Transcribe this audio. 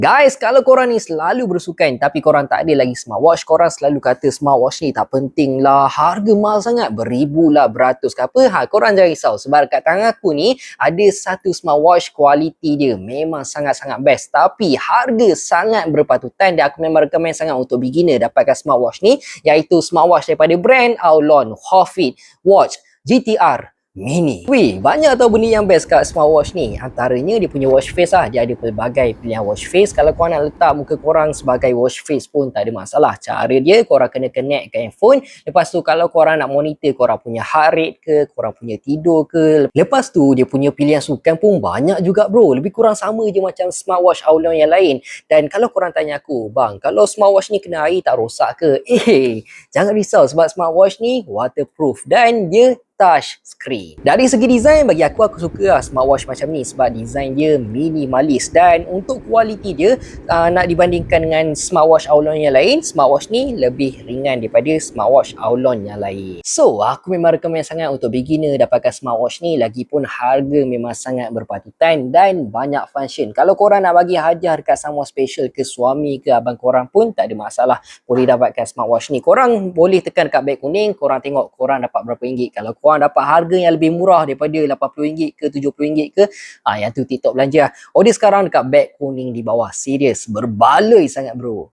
Guys, kalau korang ni selalu bersukan tapi korang tak ada lagi smartwatch, korang selalu kata smartwatch ni tak penting lah, harga mahal sangat, beribu lah, beratus ke apa, korang jangan risau sebab kat tangan aku ni ada satu smartwatch kualiti dia memang sangat-sangat best tapi harga sangat berpatutan dan aku memang recommend sangat untuk beginner dapatkan smartwatch ni, iaitu smartwatch daripada brand Aulon Hofit Watch GTR Mini. Weh, banyak tau benda yang best kat smartwatch ni. Antaranya dia punya watch face lah. Dia ada pelbagai pilihan watch face. Kalau korang nak letak muka korang sebagai watch face pun tak ada masalah. Cara dia korang kena connect ke handphone. Lepas tu kalau korang nak monitor korang punya heart rate ke, korang punya tidur ke. Lepas tu dia punya pilihan sukan pun banyak juga bro. Lebih kurang sama je macam smartwatch Aulon yang lain. Dan kalau korang tanya aku, bang, kalau smartwatch ni kena air tak rosak ke? Jangan risau sebab smartwatch ni waterproof dan dia touch screen. Dari segi design, bagi aku suka lah smartwatch macam ni sebab design dia minimalis dan untuk kualiti dia nak dibandingkan dengan smartwatch Aulon yang lain, smartwatch ni lebih ringan daripada smartwatch Aulon yang lain. So, aku memang recommend sangat untuk beginner dapatkan smartwatch ni, lagipun harga memang sangat berpatutan dan banyak function. Kalau korang nak bagi hadiah dekat someone special ke suami ke abang korang pun tak ada masalah, boleh dapatkan smartwatch ni. Korang boleh tekan dekat beg kuning, korang tengok korang dapat berapa ringgit. Kalau korang dapat harga yang lebih murah daripada RM80 ke RM70 ke, yang tu TikTok belanja. Order sekarang dekat beg kuning di bawah. Serius, berbaloi sangat bro.